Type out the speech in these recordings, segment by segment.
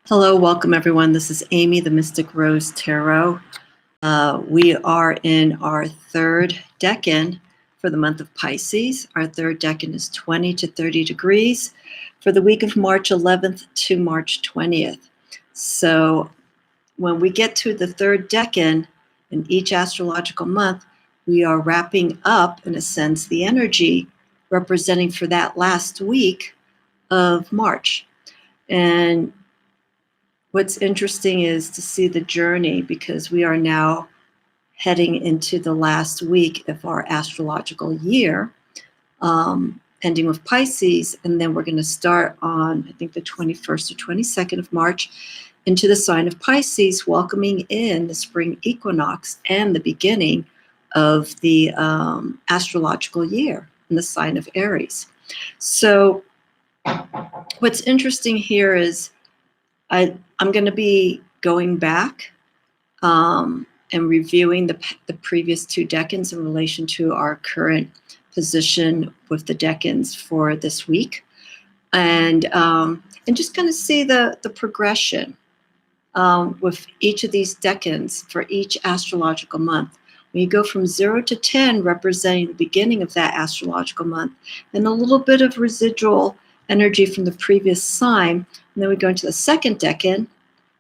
Hello, welcome everyone. This is Amy, the Mystic Rose Tarot. We are in our third decan for the month of Pisces. Our third decan is 20 to 30 degrees for the week of March 11th to March 20th. So when we get to the third decan in each astrological month, we are wrapping up, in a sense, the energy representing for that last week of March. And what's interesting is to see the journey, because we are now heading into the last week of our astrological year, ending with Pisces, and then we're going to start on, I think, the 21st or 22nd of March into the sign of Pisces, welcoming in the spring equinox and the beginning of the astrological year in the sign of Aries. So what's interesting here is I'm going to be going back and reviewing the previous two decans in relation to our current position with the decans for this week, and just kind of see the progression with each of these decans for each astrological month. When you go from 0 to 10, representing the beginning of that astrological month, and a little bit of residual energy from the previous sign, and then we go into the second decan,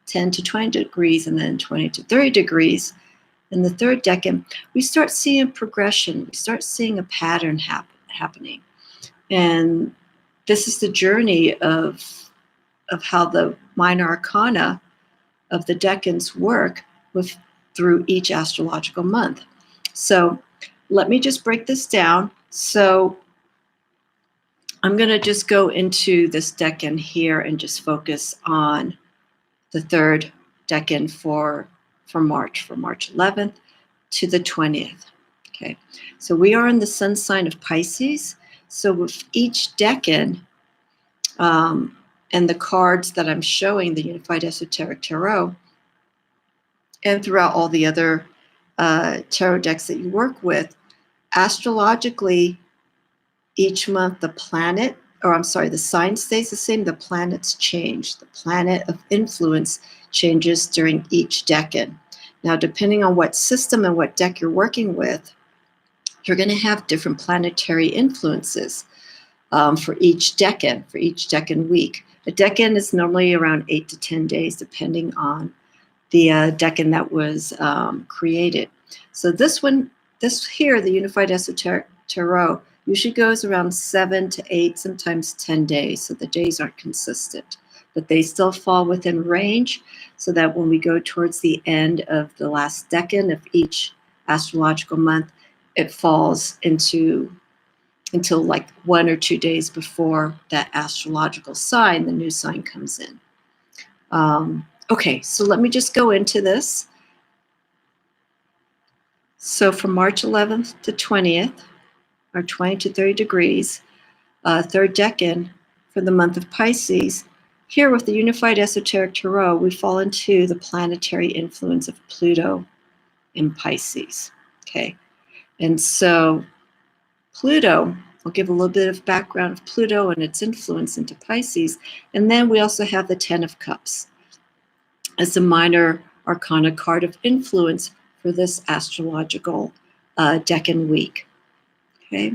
10 to 20 degrees, and then 20 to 30 degrees. In the third decan, we start seeing progression. We start seeing a pattern happening. And this is the journey of how the minor arcana of the decans work through each astrological month. So let me just break this down. So I'm going to just go into this decan here and just focus on the third decan for March 11th to the 20th. Okay, so we are in the sun sign of Pisces. So with each decan and the cards that I'm showing, the Unified Esoteric Tarot, and throughout all the other tarot decks that you work with, astrologically, each month the sign stays the same, the planets change. The planet of influence changes during each decan. Now, depending on what system and what deck you're working with, you're going to have different planetary influences for each decan week. A decan is normally around 8 to 10 days, depending on the decan that was created. So this here, the Unified Esoteric Tarot, usually goes around 7 to 8, sometimes 10 days. So the days aren't consistent, but they still fall within range, so that when we go towards the end of the last decan of each astrological month, it falls until like 1 or 2 days before that astrological sign, the new sign, comes in. Okay, so let me just go into this. So from March 11th to 20th, or 20 to 30 degrees, third decan for the month of Pisces. Here with the Unified Esoteric Tarot, we fall into the planetary influence of Pluto in Pisces. Okay, and so Pluto, I'll give a little bit of background of Pluto and its influence into Pisces, and then we also have the 10 of Cups as a minor arcana card of influence for this astrological decan week. Okay,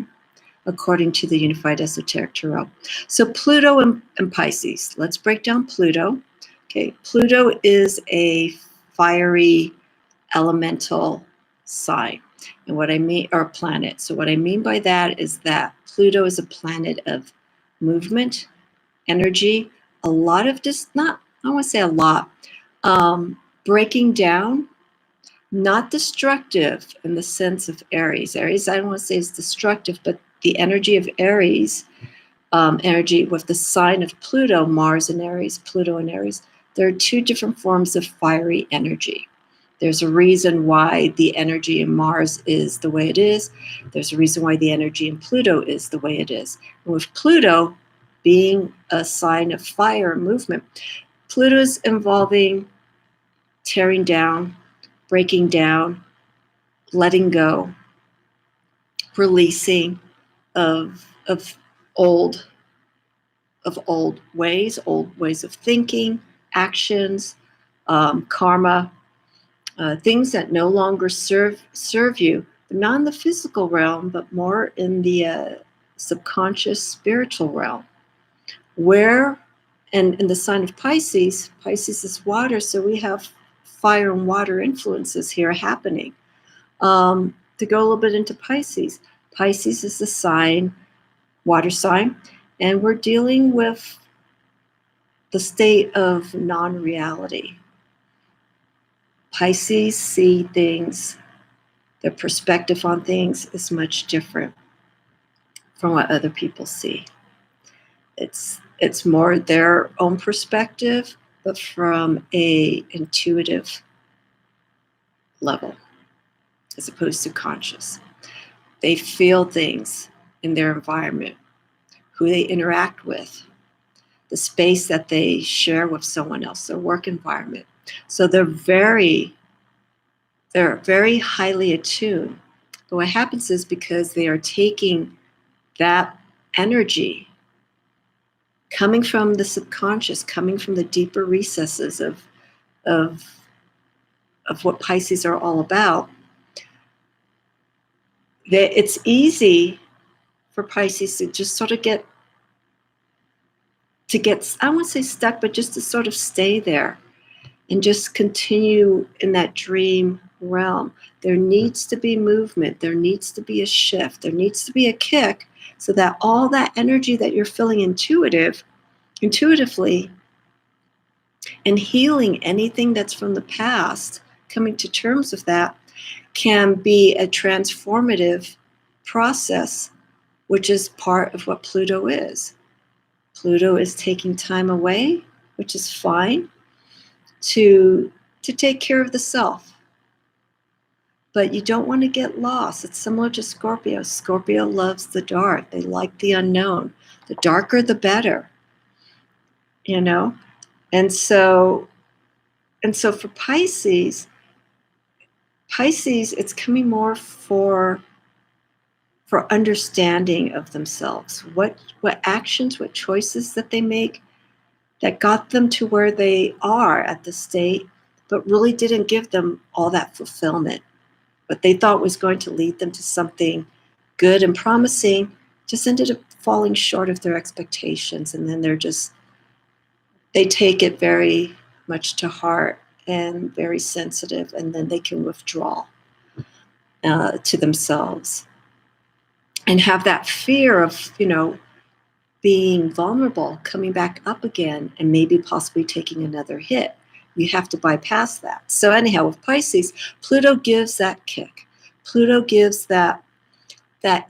according to the Unified Esoteric Tarot. So Pluto and Pisces. Let's break down Pluto. Okay, Pluto is a fiery elemental sign, and what I mean, or planet. So what I mean by that is that Pluto is a planet of movement, energy, a lot of I want to say a lot, breaking down. Not destructive in the sense of Aries. Aries, I don't want to say is destructive, but the energy of Aries, energy with the sign of Pluto, Mars and Aries, Pluto and Aries, there are two different forms of fiery energy. There's a reason why the energy in Mars is the way it is. There's a reason why the energy in Pluto is the way it is. And with Pluto being a sign of fire and movement, Pluto's involving tearing down, breaking down, letting go, releasing of old ways of thinking, actions, karma, things that no longer serve you, not in the physical realm, but more in the subconscious spiritual realm. Where, and in the sign of Pisces is water, so we have fire and water influences here happening. To go a little bit into Pisces is the sign, water sign, and we're dealing with the state of non-reality. Pisces see things, their perspective on things is much different from what other people see. It's more their own perspective, but from a intuitive level as opposed to conscious. They feel things in their environment, who they interact with, the space that they share with someone else, their work environment. So they're very highly attuned. But what happens is, because they are taking that energy coming from the subconscious, coming from the deeper recesses of what Pisces are all about, that it's easy for Pisces to just sort of get, I won't say stuck, but just to sort of stay there and just continue in that dream realm. There needs to be movement. There needs to be a shift. There needs to be a kick, so that all that energy that you're feeling intuitively, and healing anything that's from the past, coming to terms with that, can be a transformative process, which is part of what Pluto is. Pluto is taking time away, which is fine, to take care of the self. But you don't want to get lost. It's similar to Scorpio. Scorpio loves the dark. They like the unknown. The darker, the better. You know? And so for Pisces, it's coming more for understanding of themselves. What actions, what choices that they make that got them to where they are at the state, but really didn't give them all that fulfillment. What they thought was going to lead them to something good and promising just ended up falling short of their expectations. And then they take it very much to heart and very sensitive, and then they can withdraw to themselves and have that fear of, being vulnerable, coming back up again, and maybe possibly taking another hit. You have to bypass that. So anyhow, with Pisces, Pluto gives that kick. Pluto gives that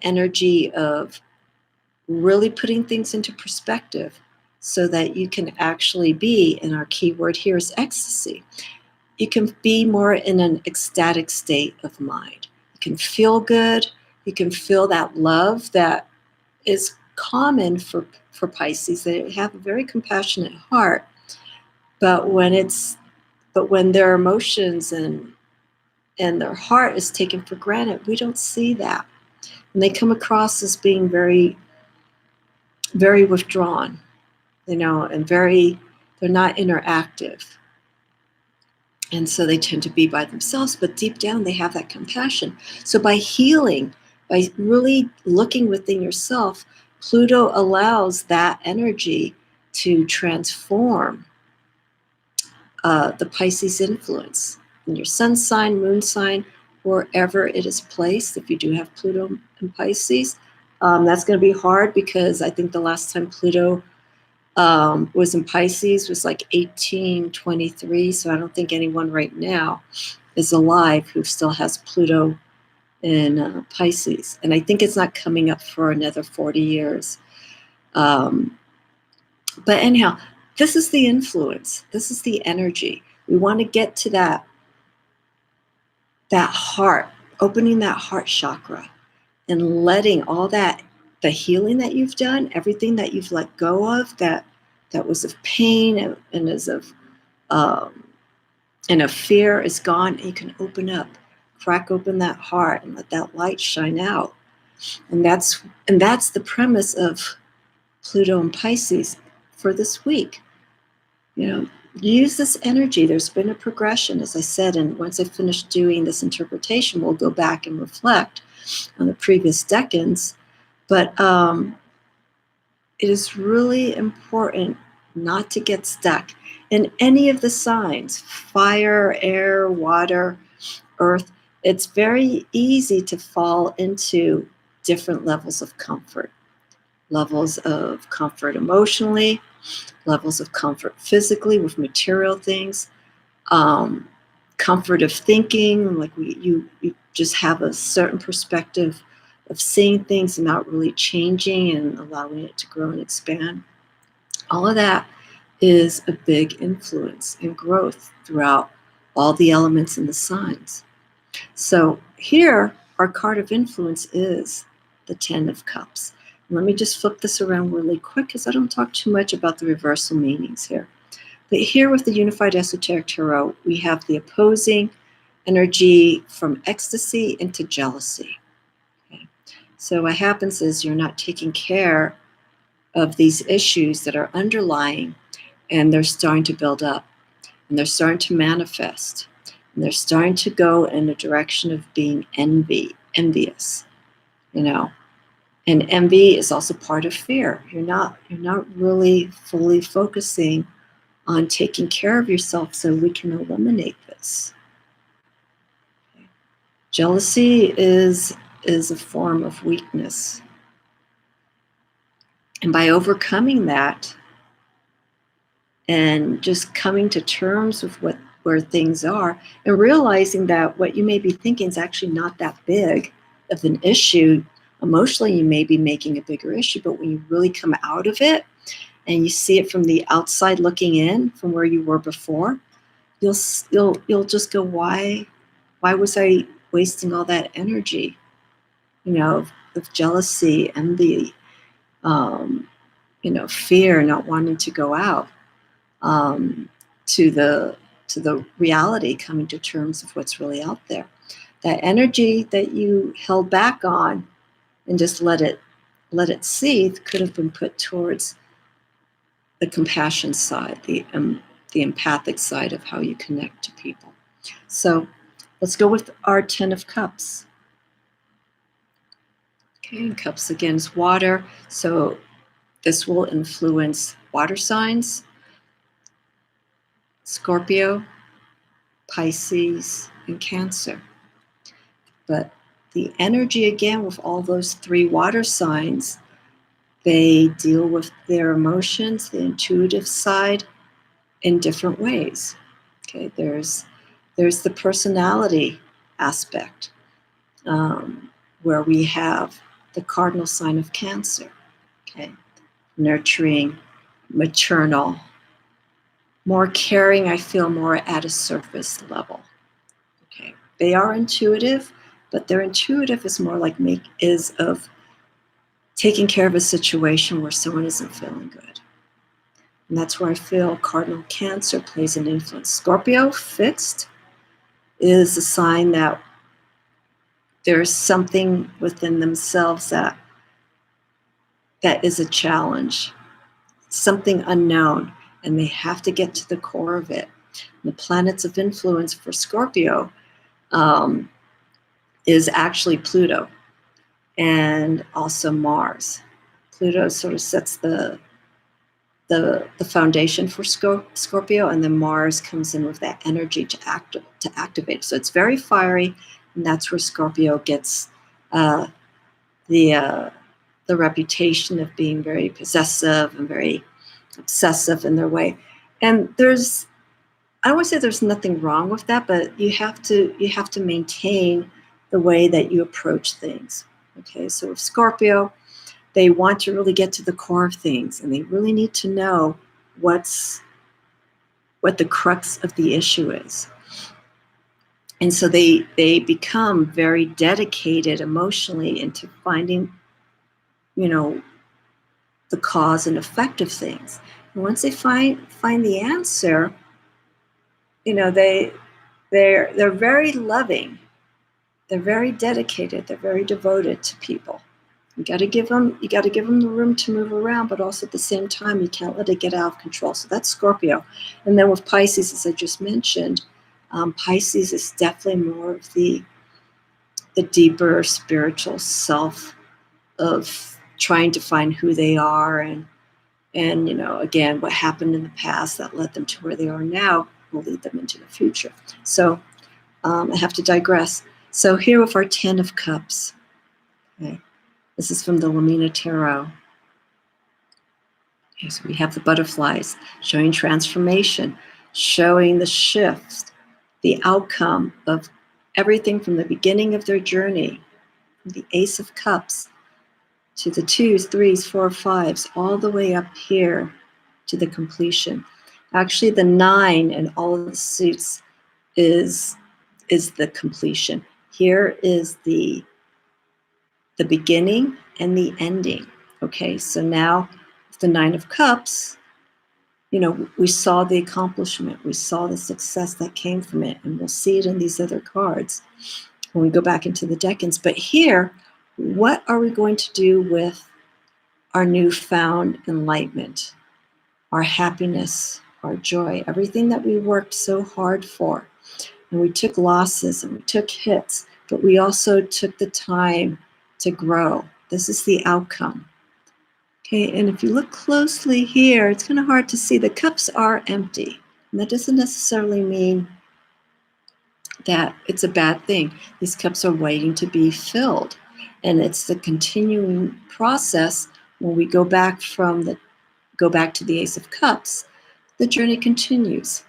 energy of really putting things into perspective, so that you can actually be, and our key word here is ecstasy. You can be more in an ecstatic state of mind. You can feel good. You can feel that love that is common for Pisces. They have a very compassionate heart, but when their emotions and their heart is taken for granted, we don't see that, and they come across as being very, very withdrawn, and they're not interactive. And so they tend to be by themselves, but deep down they have that compassion. So by healing, by really looking within yourself, Pluto allows that energy to transform the Pisces influence in your sun sign, moon sign, wherever it is placed. If you do have Pluto in Pisces, that's going to be hard, because I think the last time Pluto was in Pisces was like 1823. So I don't think anyone right now is alive who still has Pluto in Pisces. And I think it's not coming up for another 40 years. But anyhow, this is the influence. This is the energy. We want to get to that heart, opening that heart chakra, and letting all that, the healing that you've done, everything that you've let go of, that was of pain and is of fear, is gone. And you can open up, crack open that heart, and let that light shine out. And that's the premise of Pluto and Pisces for this week. use this energy. There's been a progression, as I said, and once I finish doing this interpretation, we'll go back and reflect on the previous decans. But it is really important not to get stuck in any of the signs: fire, air, water, earth. It's very easy to fall into different levels of comfort emotionally, levels of comfort physically with material things, comfort of thinking, like you just have a certain perspective of seeing things and not really changing and allowing it to grow and expand. All of that is a big influence in growth throughout all the elements in the signs. So here, our card of influence is the 10 of Cups. Let me just flip this around really quick because I don't talk too much about the reversal meanings here. But here with the Unified Esoteric Tarot, we have the opposing energy from ecstasy into jealousy. Okay. So what happens is you're not taking care of these issues that are underlying, and they're starting to build up, and they're starting to manifest, and they're starting to go in a direction of being envious, you know. And envy is also part of fear. You're not really fully focusing on taking care of yourself, so we can eliminate this. Okay. Jealousy is a form of weakness. And by overcoming that and just coming to terms with where things are and realizing that what you may be thinking is actually not that big of an issue. Emotionally, you may be making a bigger issue, but when you really come out of it and you see it from the outside looking in, from where you were before, you'll just go, why was I wasting all that energy, you know, of jealousy, envy, you know, fear, not wanting to go out, to the reality, coming to terms of what's really out there. That energy that you held back on and just let it seethe could have been put towards the compassion side, the empathic side of how you connect to people. So let's go with our 10 of Cups. Okay, and Cups again is water. So this will influence water signs: Scorpio, Pisces, and Cancer. But the energy, again, with all those three water signs, they deal with their emotions, the intuitive side, in different ways. Okay, there's the personality aspect, where we have the cardinal sign of Cancer. Okay, nurturing, maternal, more caring. I feel more at a surface level. Okay, they are intuitive, but their intuitive is more like of taking care of a situation where someone isn't feeling good. And that's where I feel cardinal Cancer plays an influence. Scorpio, fixed, is a sign that there's something within themselves that is a challenge, something unknown, and they have to get to the core of it. And the planets of influence for Scorpio is actually Pluto and also Mars. Pluto sort of sets the foundation for Scorpio, and then Mars comes in with that energy to activate. So it's very fiery, and that's where Scorpio gets the reputation of being very possessive and very obsessive in their way. And I don't want to say there's nothing wrong with that, but you have to maintain the way that you approach things. Okay, so with Scorpio, they want to really get to the core of things, and they really need to know what the crux of the issue is. And so they become very dedicated emotionally into finding, you know, the cause and effect of things. And once they find the answer, you know, they're very loving, they're very dedicated, they're very devoted to people. You got to give them the room to move around, but also at the same time, you can't let it get out of control. So that's Scorpio. And then with Pisces, as I just mentioned, Pisces is definitely more of the deeper spiritual self of trying to find who they are, and again, what happened in the past that led them to where they are now will lead them into the future. So I have to digress. So here with our 10 of Cups, okay, this is from the Lumina Tarot. Okay, so we have the butterflies showing transformation, showing the shift, the outcome of everything from the beginning of their journey, from the Ace of Cups to the 2s, 3s, 4, 5s, all the way up here to the completion. Actually, the 9 and all of the suits is the completion. Here is the beginning and the ending. Okay, so now the 9 of Cups, we saw the accomplishment, we saw the success that came from it, and we'll see it in these other cards when we go back into the decans. But here, what are we going to do with our newfound enlightenment, our happiness, our joy, everything that we worked so hard for? And we took losses and we took hits, but we also took the time to grow. This is the outcome. Okay, and if you look closely here, it's kind of hard to see. The cups are empty. And that doesn't necessarily mean that it's a bad thing. These cups are waiting to be filled. And it's the continuing process. When we go back to the Ace of Cups, the journey continues.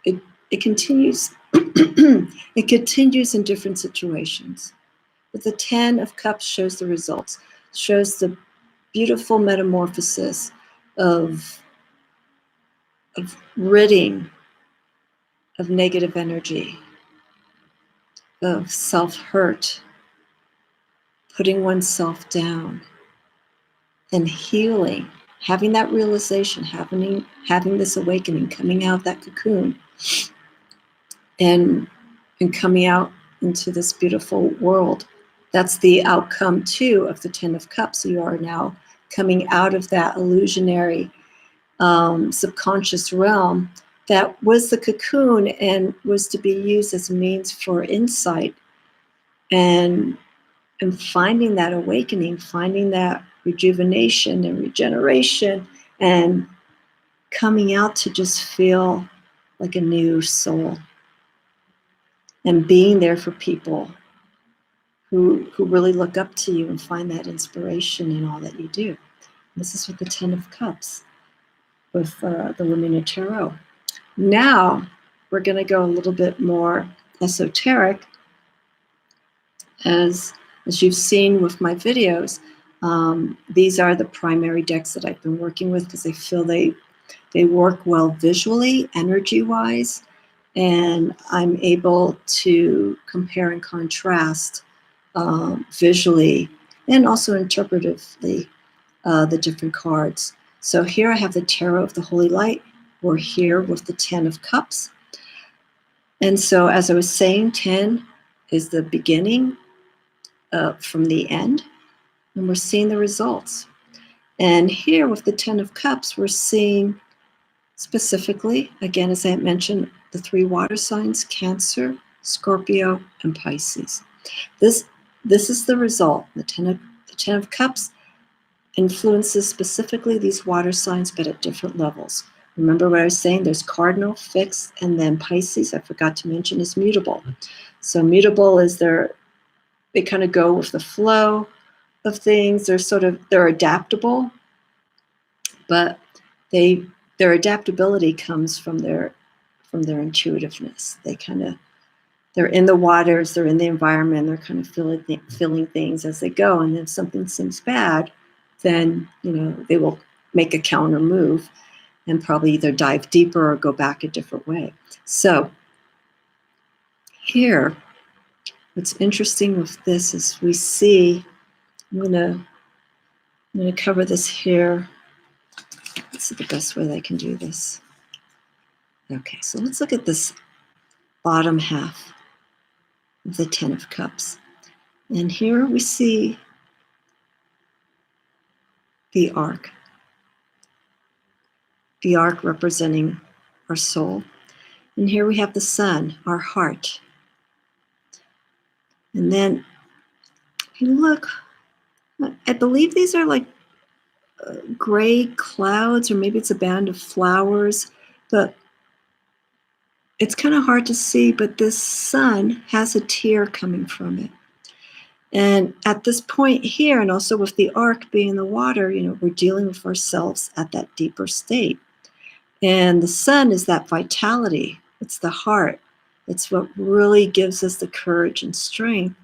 It continues. It continues in different situations. But the 10 of Cups shows the results, shows the beautiful metamorphosis of ridding of negative energy, of self-hurt, putting oneself down, and healing, having that realization, having this awakening, coming out of that cocoon, and coming out into this beautiful world. That's the outcome, too, of the 10 of Cups. You are now coming out of that illusionary subconscious realm that was the cocoon and was to be used as a means for insight and finding that awakening, finding that rejuvenation and regeneration, and coming out to just feel like a new soul and being there for people who really look up to you and find that inspiration in all that you do. This is with the 10 of Cups, with the Lumina Tarot. Now, we're going to go a little bit more esoteric. As you've seen with my videos, these are the primary decks that I've been working with because I feel they work well visually, energy-wise, and I'm able to compare and contrast visually and also interpretively the different cards. So here I have the Tarot of the Holy Light. We're here with the 10 of Cups. And so as I was saying, 10 is the beginning from the end, and we're seeing the results. And here with the 10 of Cups, we're seeing specifically, again, as I mentioned, the 3 water signs, Cancer, Scorpio, and Pisces. This is the result. The 10 of Cups influences specifically these water signs, but at different levels. Remember what I was saying? There's cardinal, fixed, and then Pisces, I forgot to mention, is mutable. So mutable is they kind of go with the flow of things. They're adaptable, but their adaptability comes from their intuitiveness. They're in the waters, they're in the environment, they're kind of feeling things as they go. And if something seems bad, then they will make a counter move and probably either dive deeper or go back a different way. So here, what's interesting with this is we see, I'm gonna cover this here. Let's see the best way that I can do this. Okay, so let's look at this bottom half of the 10 of Cups. And here we see the arc. The arc representing our soul. And here we have the sun, our heart. And then, if you look, I believe these are like gray clouds, or maybe it's a band of flowers, but it's kind of hard to see, but this sun has a tear coming from it. And at this point here, and also with the arc being in the water, we're dealing with ourselves at that deeper state. And the sun is that vitality. It's the heart. It's what really gives us the courage and strength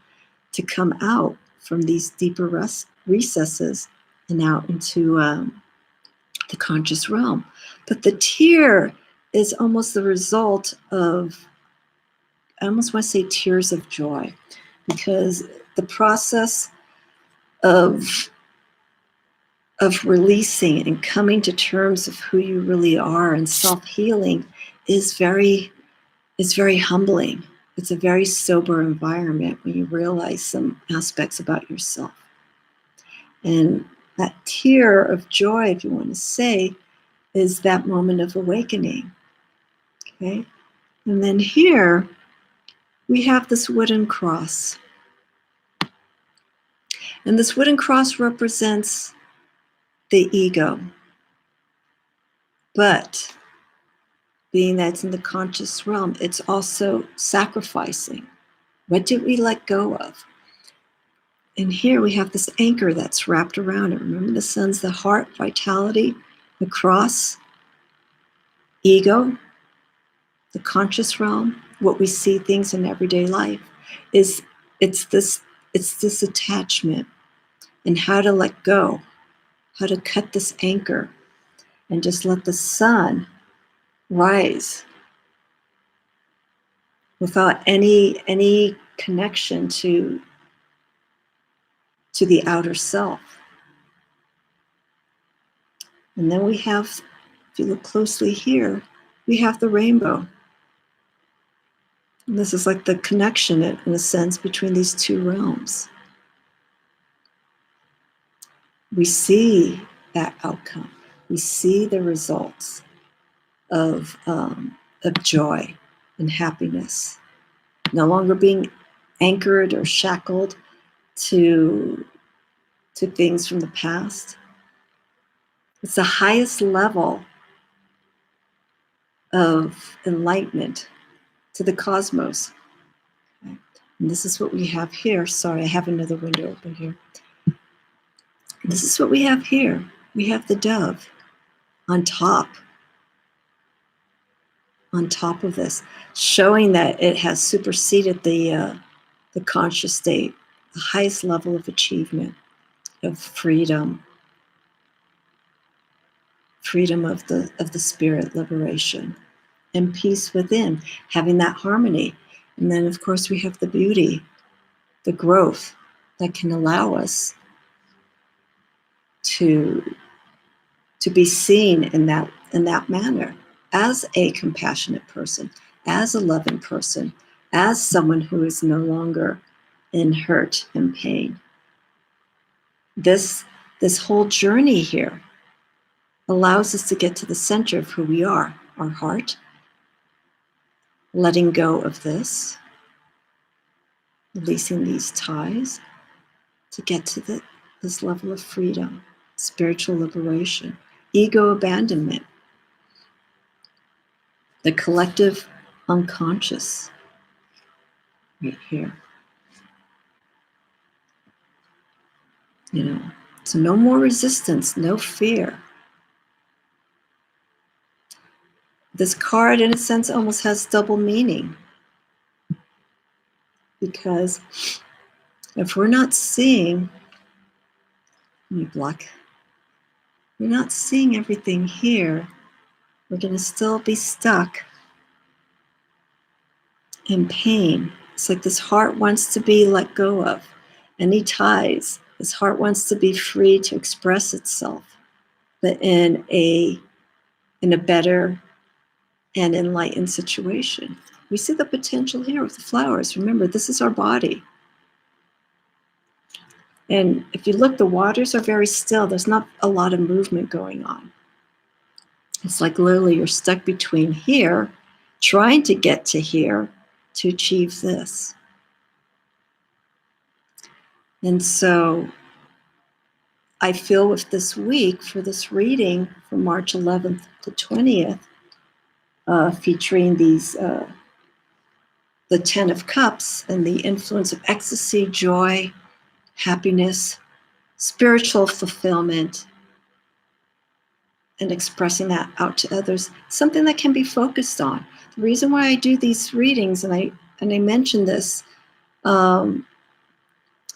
to come out from these deeper recesses and out into the conscious realm. But the tear is almost the result of, I almost want to say, tears of joy, because the process of releasing and coming to terms of who you really are and self-healing is very humbling. It's a very sober environment when you realize some aspects about yourself. And that tear of joy, if you want to say, is that moment of awakening. Okay? And then here we have this wooden cross. And this wooden cross represents the ego. But being that it's in the conscious realm, it's also sacrificing. What did we let go of? And here we have this anchor that's wrapped around it. Remember, the sun's the heart, vitality, the cross, ego, the conscious realm, what we see things in everyday life, it's this attachment, and how to let go, how to cut this anchor and just let the sun rise without any connection to the outer self. And then we have, if you look closely here, we have the rainbow. And this is like the connection, in a sense, between these two realms. We see that outcome. We see the results of joy and happiness. No longer being anchored or shackled to things from the past. It's the highest level of enlightenment to the cosmos. Okay. And this is what we have here. Sorry, I have another window open here. This is what we have here. We have the dove on top of this, showing that it has superseded the conscious state, the highest level of achievement, of freedom of the spirit, liberation, and peace within, having that harmony. And then, of course, we have the beauty, the growth that can allow us to be seen in that manner, as a compassionate person, as a loving person, as someone who is no longer in hurt and pain. This whole journey here allows us to get to the center of who we are, our heart, letting go of this, releasing these ties to get to this level of freedom, spiritual liberation, ego abandonment, the collective unconscious right here. So no more resistance, no fear. This card, in a sense, almost has double meaning, because if we're not seeing, we're not seeing everything here, we're going to still be stuck in pain. It's like this heart wants to be let go of any ties. This heart wants to be free to express itself, but in a better and enlightened situation. We see the potential here with the flowers. Remember, this is our body. And if you look, the waters are very still. There's not a lot of movement going on. It's like literally you're stuck between here, trying to get to here to achieve this. And so I feel with this week, for this reading from March 11th to 20th, featuring these the 10 of Cups and the influence of ecstasy, joy, happiness, spiritual fulfillment, and expressing that out to others, something that can be focused on. The reason why I do these readings, and I mentioned this in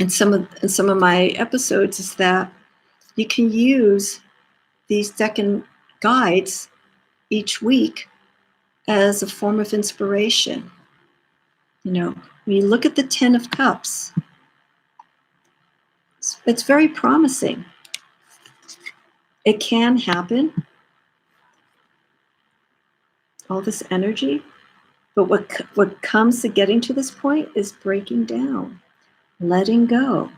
some of my episodes, is that you can use these Decan guides each week as a form of inspiration. You know, when you look at the 10 of Cups, it's very promising. It can happen, all this energy, but what comes to getting to this point is breaking down, letting go.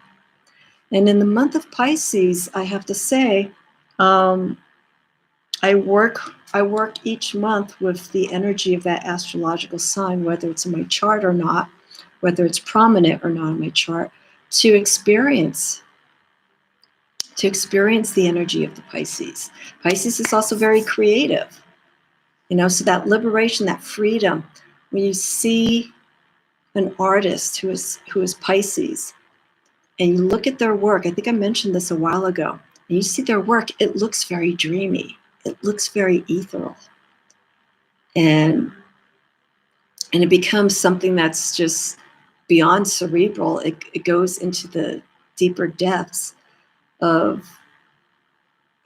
And in the month of Pisces, I have to say, I work each month with the energy of that astrological sign, whether it's in my chart or not, whether it's prominent or not in my chart, to experience the energy of the Pisces. Pisces is also very creative, you know, so that liberation, that freedom, when you see an artist who is Pisces, and you look at their work, I think I mentioned this a while ago, and you see their work, it looks very dreamy. It looks very ethereal. And it becomes something that's just beyond cerebral. It goes into the deeper depths of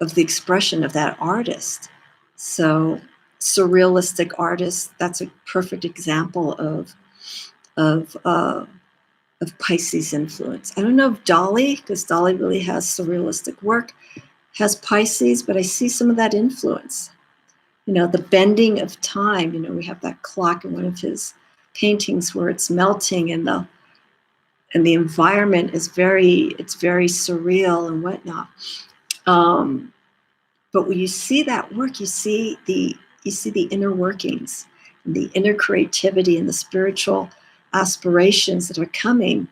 the expression of that artist. So surrealistic artists, that's a perfect example of Pisces influence. I don't know if Dali, because Dali really has surrealistic work, has Pisces, but I see some of that influence. You know, the bending of time. You know, we have that clock in one of his paintings where it's melting, and the environment is very surreal and whatnot. But when you see that work, you see the inner workings, and the inner creativity, and the spiritual aspirations that are coming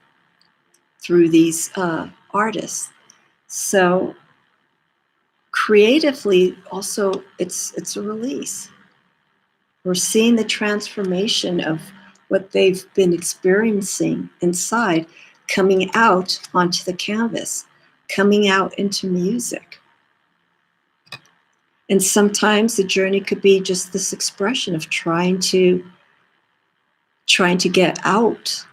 through these artists. So creatively, also, it's a release. We're seeing the transformation of what they've been experiencing inside coming out onto the canvas, coming out into music. And sometimes the journey could be just this expression of trying to get out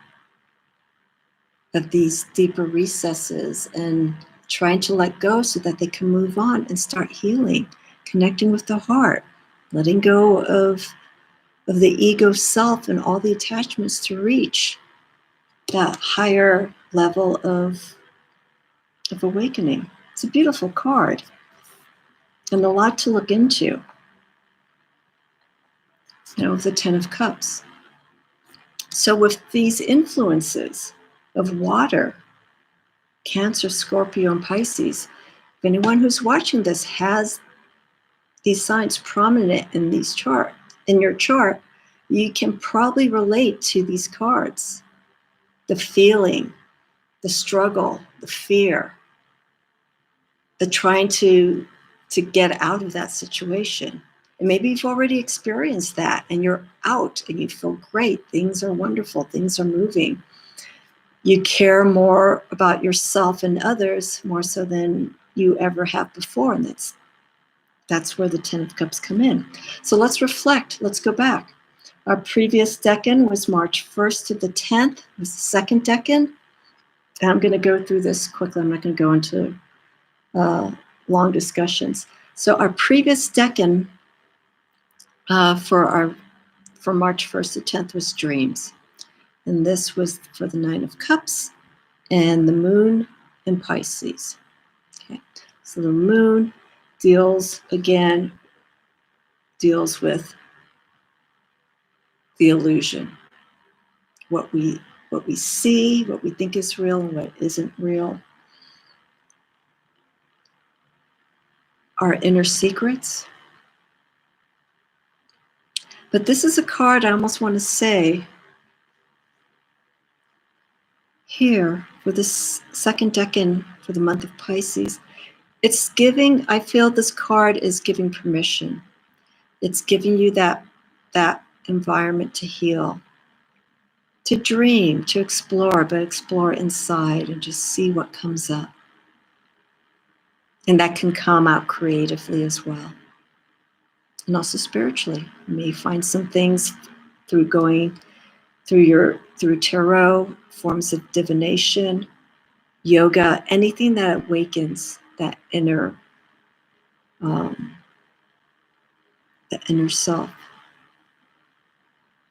of these deeper recesses and trying to let go so that they can move on and start healing, connecting with the heart, letting go of the ego self and all the attachments to reach that higher level of awakening. It's a beautiful card and a lot to look into. You know, the 10 of Cups. So with these influences of water, Cancer, Scorpio, and Pisces, if anyone who's watching this has these signs prominent in your chart, you can probably relate to these cards. The feeling, the struggle, the fear, the trying to get out of that situation. And maybe you've already experienced that and you're out and you feel great. Things are wonderful. Things are moving. You care more about yourself and others more so than you ever have before. And that's where the 10 of Cups come in. So let's reflect. Let's go back. Our previous decan was March 1st to the 10th. It was the second decan. And I'm going to go through this quickly. I'm not going to go into long discussions. So our previous decan for March 1st to 10th was dreams. And this was for the 9 of Cups and the moon in Pisces. Okay. So the moon deals with the illusion. What we see, what we think is real and what isn't real. our inner secrets. But this is a card I almost want to say here for this second decan for the month of Pisces. It's giving, I feel this card is giving permission. It's giving you that environment to heal, to dream, to explore, but explore inside and just see what comes up. And that can come out creatively as well. And also spiritually. You may find some things through going through tarot, forms of divination, yoga, anything that awakens that inner self,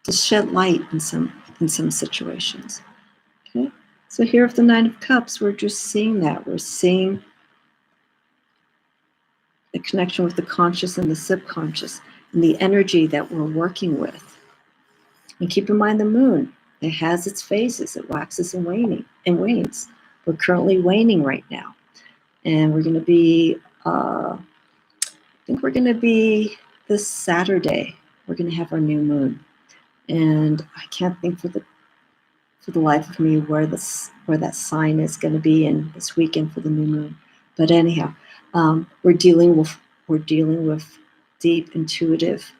to shed light in some situations. Okay, so here of the Nine of Cups, we're just seeing that. We're seeing the connection with the conscious and the subconscious, and the energy that we're working with. And keep in mind the moon. It has its phases. It waxes and wanes. We're currently waning right now, and we're going to be. I think we're going to be this Saturday. We're going to have our new moon, and I can't think for the life of me where that sign is going to be in this weekend for the new moon. But anyhow, we're dealing with deep intuitive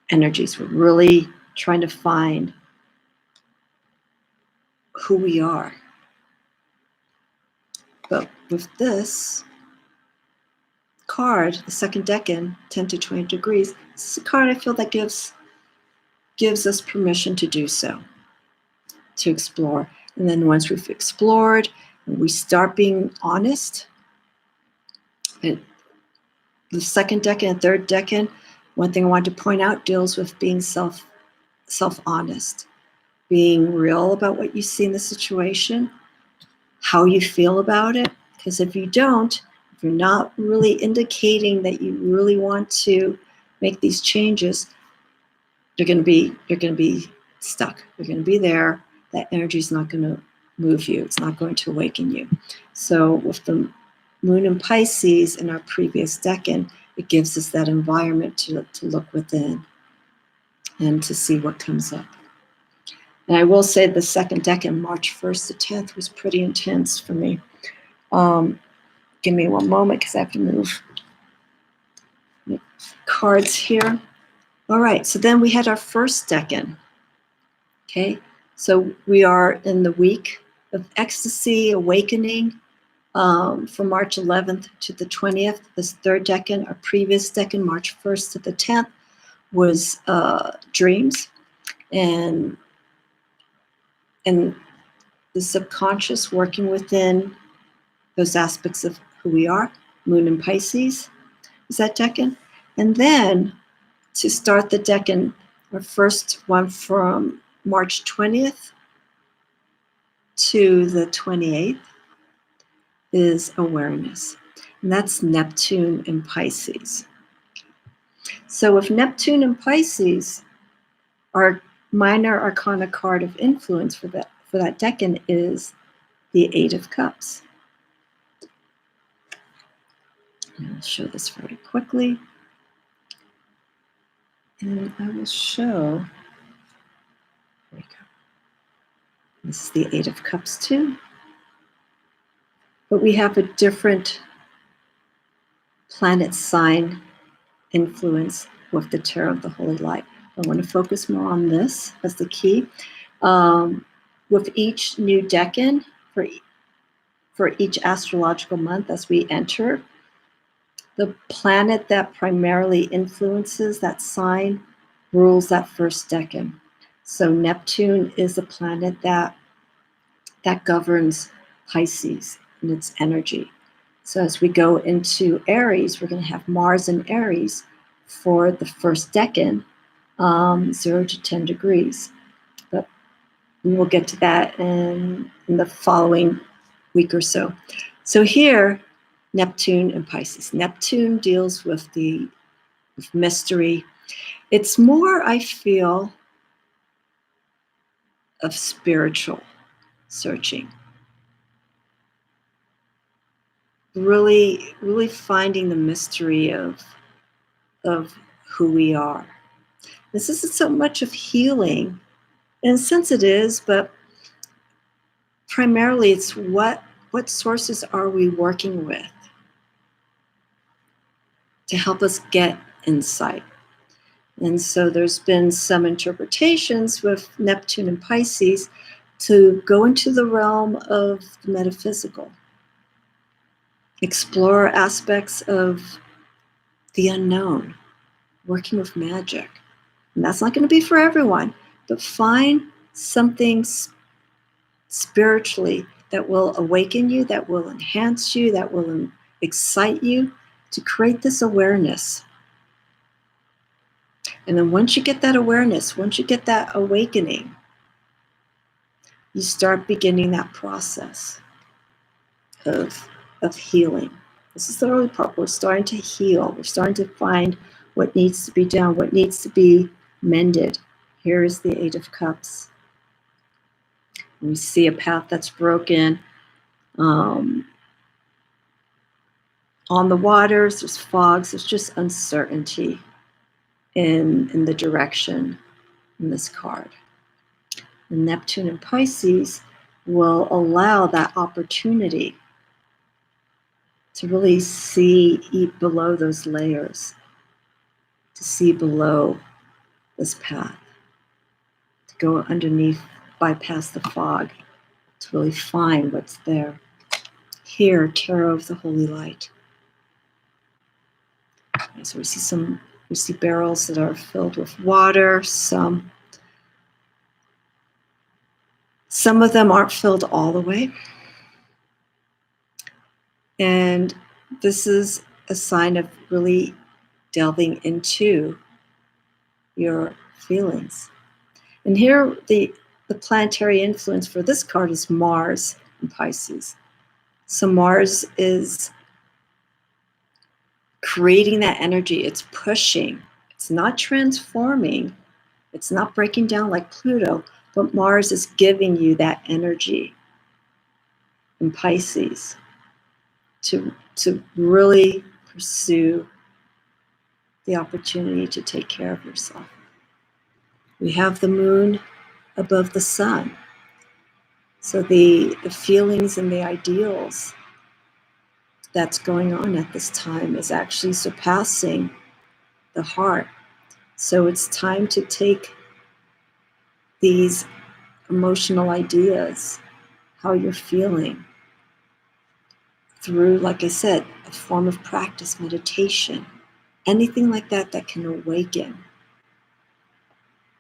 energies. We're really trying to find who we are. But with this card, the second decan, 10 to 20 degrees, this is a card I feel that gives us permission to do so, to explore. And then once we've explored, and we start being honest, and the second decan and third decan, one thing I want to point out deals with being self-honest, being real about what you see in the situation, how you feel about it. Because if you don't, if you're not really indicating that you really want to make these changes, you're going to be stuck. You're going to be there. That energy is not going to move you. It's not going to awaken you. So with the moon in Pisces in our previous decan, it gives us that environment to look within and to see what comes up. And I will say the second decan, March 1st to 10th, was pretty intense for me. Give me one moment because I have to move cards here. All right, so then we had our first decan. Okay, so we are in the week of ecstasy, awakening, from March 11th to the 20th. This third decan, our previous decan, March 1st to the 10th, was dreams and the subconscious, working within those aspects of who we are. Moon in Pisces is that decan. And then to start the decan, our first one from March 20th to the 28th is awareness. And that's Neptune in Pisces. So with Neptune in Pisces, our minor arcana card of influence for that decan is the Eight of Cups. And I'll show this very quickly. And I will show, there we go. This is the Eight of Cups too. But we have a different planet sign influence with the Tarot of the Holy Light. I want to focus more on this as the key. With each new decan, for each astrological month as we enter, the planet that primarily influences that sign rules that first decan. So Neptune is a planet that governs Pisces and its energy. So as we go into Aries, we're going to have Mars in Aries for the first decan, 0 to 10 degrees. But we will get to that in the following week or so. So here, Neptune and Pisces. Neptune deals with with mystery. It's more, I feel, of spiritual searching. really, really finding the mystery of who we are. This isn't so much of healing. In a sense it is, but primarily it's what sources are we working with to help us get insight. And so there's been some interpretations with Neptune and Pisces to go into the realm of the metaphysical, explore aspects of the unknown, working with magic. And that's not going to be for everyone, but find something spiritually that will awaken you, that will enhance you, that will excite you to create this awareness. And then once you get that awareness, once you get that awakening, you start beginning that process of healing. This is the early part. We're starting to heal. We're starting to find what needs to be done, what needs to be mended. Here is the Eight of Cups. We see a path that's broken. On the waters, there's fogs. There's just uncertainty in the direction in this card. And Neptune and Pisces will allow that opportunity to really see below those layers, to see below this path, to go underneath, bypass the fog, to really find what's there. Here, Tarot of the Holy Light. Okay, so we see barrels that are filled with water. Some of them aren't filled all the way. And this is a sign of really delving into your feelings. And here, the planetary influence for this card is Mars in Pisces. So Mars is creating that energy. It's pushing. It's not transforming. It's not breaking down like Pluto, but Mars is giving you that energy in Pisces to really pursue the opportunity to take care of yourself. We have the moon above the sun. So the feelings and the ideals that's going on at this time is actually surpassing the heart. So it's time to take these emotional ideas, how you're feeling, through, like I said, a form of practice, meditation, anything like that that can awaken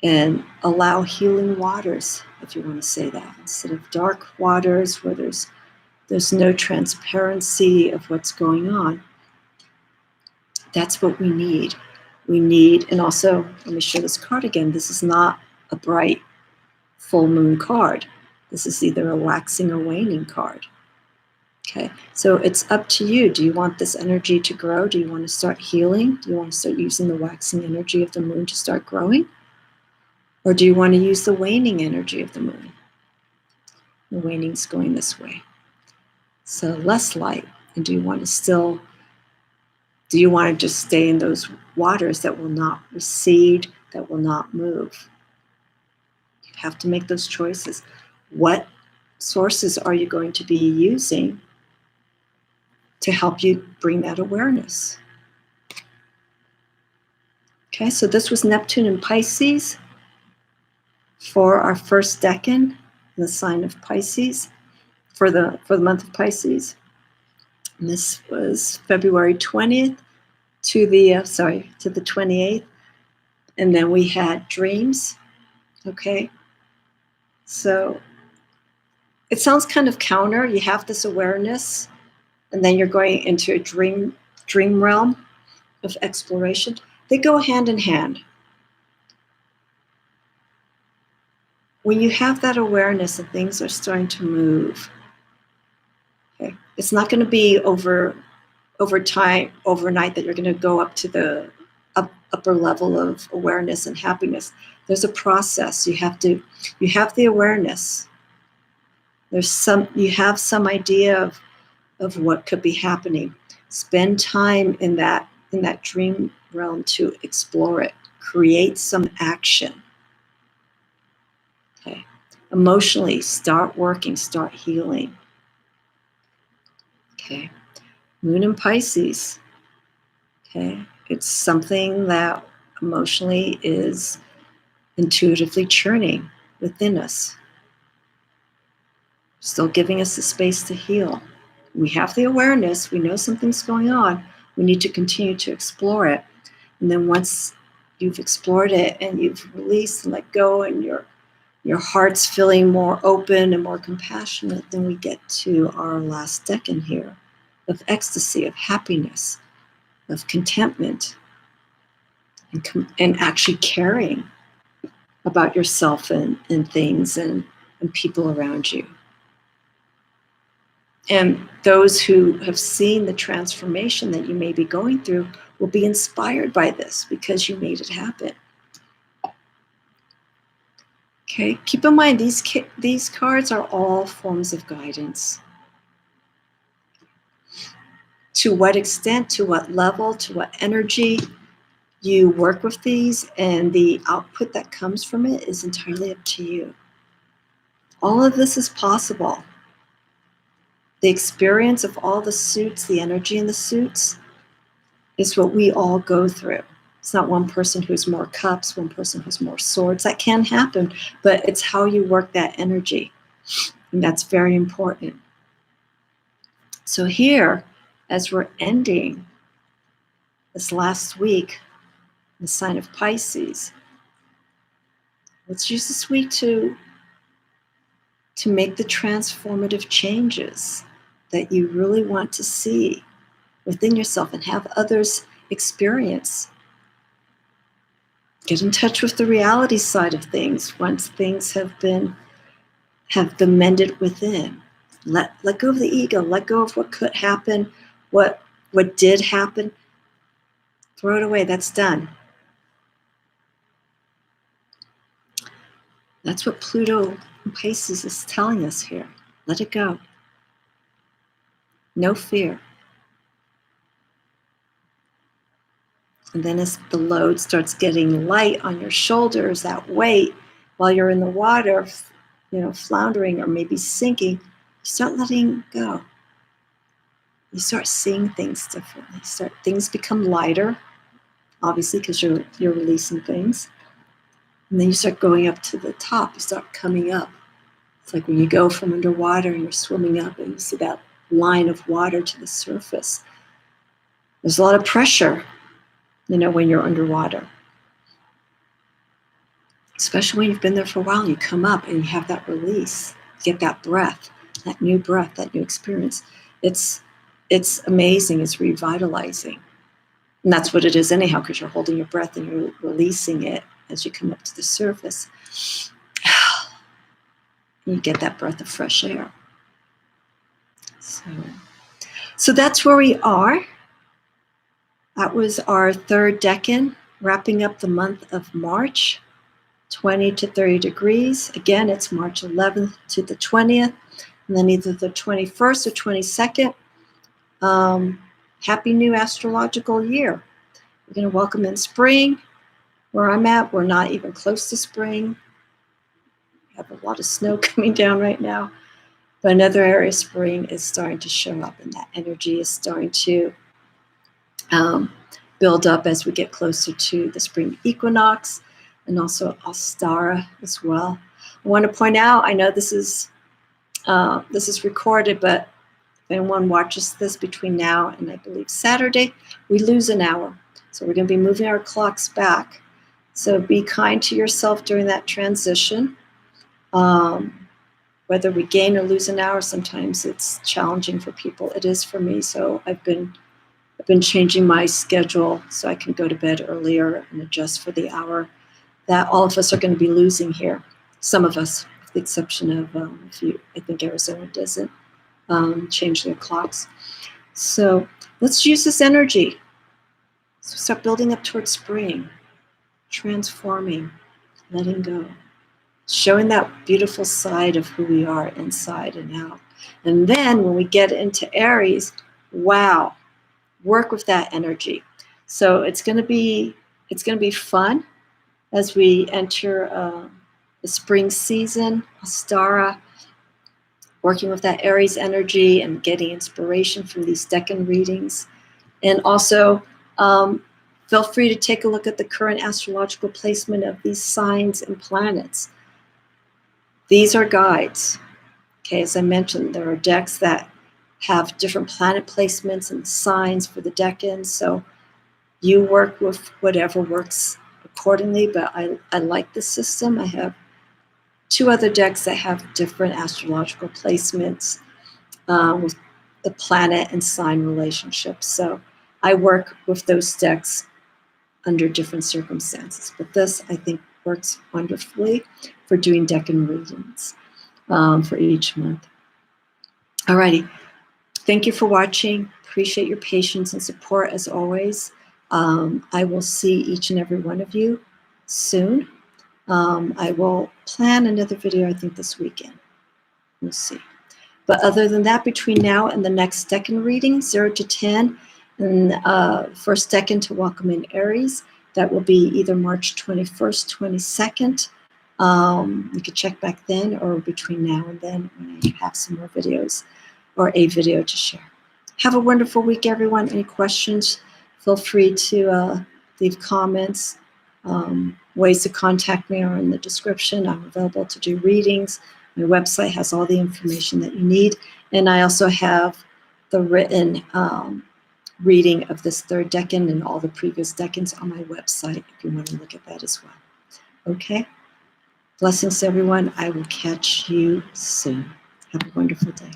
and allow healing waters, if you want to say that, instead of dark waters where there's no transparency of what's going on. That's what we need. We need, and also, let me show this card again. This is not a bright full moon card. This is either a waxing or waning card. Okay, so it's up to you. Do you want this energy to grow? Do you want to start healing? Do you want to start using the waxing energy of the moon to start growing? Or do you want to use the waning energy of the moon? The waning's going this way. So less light. And do you want to just stay in those waters that will not recede, that will not move? You have to make those choices. What sources are you going to be using to help you bring that awareness? Okay, so this was Neptune and Pisces for our first decan, the sign of Pisces, for the month of Pisces. And this was February 20th to the 28th. And then we had dreams. Okay, so it sounds kind of counter. You have this awareness, and then you're going into a dream realm of exploration. They go hand in hand. When you have that awareness and things are starting to move, okay, it's not going to be over time, overnight, that you're going to go up to the upper level of awareness and happiness. There's a process. You have the awareness. You have some idea of of what could be happening. Spend time in that dream realm to explore it. Create some action. Okay. Emotionally, start working, start healing. Okay. Moon in Pisces. Okay. It's something that emotionally is intuitively churning within us. Still giving us the space to heal. We have the awareness, we know something's going on. We need to continue to explore it. And then once you've explored it and you've released and let go, and your heart's feeling more open and more compassionate, then we get to our last decan here of ecstasy, of happiness, of contentment, and actually caring about yourself and things and people around you. And those who have seen the transformation that you may be going through will be inspired by this because you made it happen. Okay, keep in mind these cards are all forms of guidance. To what extent, to what level, to what energy you work with these, and the output that comes from it is entirely up to you. All of this is possible. The experience of all the suits, the energy in the suits, is what we all go through. It's not one person who's more cups, one person who's more swords. That can happen, but it's how you work that energy. And that's very important. So here, as we're ending this last week, the sign of Pisces, let's use this week to make the transformative changes that you really want to see within yourself and have others experience. Get in touch with the reality side of things once things have been mended within. Let go of the ego. Let go of what could happen, what did happen. Throw it away. That's done. That's what Pluto and Pisces is telling us here. Let it go. No fear. And then as the load starts getting light on your shoulders, that weight, while you're in the water, floundering or maybe sinking, you start letting go. You start seeing things differently. Things become lighter, obviously, because you're releasing things. And then you start going up to the top. You start coming up. It's like when you go from underwater and you're swimming up and you see that line of water to the surface. There's a lot of pressure, when you're underwater. Especially when you've been there for a while and you come up and you have that release. You get that breath, that new experience. It's amazing. It's revitalizing. And that's what it is anyhow, because you're holding your breath and you're releasing it as you come up to the surface. And you get that breath of fresh air. So that's where we are. That was our third decan, wrapping up the month of March, 20 to 30 degrees. Again, it's March 11th to the 20th, and then either the 21st or 22nd. Happy new astrological year. We're going to welcome in spring. Where I'm at, we're not even close to spring. We have a lot of snow coming down right now. But another area of spring is starting to show up, and that energy is starting to build up as we get closer to the spring equinox, and also Ostara as well. I want to point out, I know this is recorded, but if anyone watches this between now and I believe Saturday, we lose an hour. So we're going to be moving our clocks back. So be kind to yourself during that transition. Whether we gain or lose an hour, sometimes it's challenging for people. It is for me. So I've been changing my schedule so I can go to bed earlier and adjust for the hour that all of us are going to be losing here. Some of us, with the exception of I think Arizona doesn't change their clocks. So let's use this energy. So start building up towards spring, transforming, letting go, showing that beautiful side of who we are inside and out. And then when we get into Aries, wow, work with that energy. So it's going to be fun as we enter the spring season, Astara, working with that Aries energy and getting inspiration from these Decan readings. And also, feel free to take a look at the current astrological placement of these signs and planets. These are guides. Okay, as I mentioned, there are decks that have different planet placements and signs for the decans. So you work with whatever works accordingly, but I like this system. I have 2 other decks that have different astrological placements with the planet and sign relationships. So I work with those decks under different circumstances. But this, I think, works wonderfully for doing Decan readings for each month. Alrighty. Thank you for watching. Appreciate your patience and support as always. I will see each and every one of you soon. I will plan another video, I think, this weekend. We'll see. But other than that, between now and the next Decan reading, 0 to 10, and first Decan to welcome in Aries, that will be either March 21st, 22nd. You could check back then, or between now and then when I have some more videos or a video to share. Have a wonderful week, everyone. Any questions, feel free to leave comments. Ways to contact me are in the description. I'm available to do readings. My website has all the information that you need. And I also have the written reading of this 3rd Decan and all the previous Decans on my website if you want to look at that as well. Okay? Blessings, everyone. I will catch you soon. Have a wonderful day.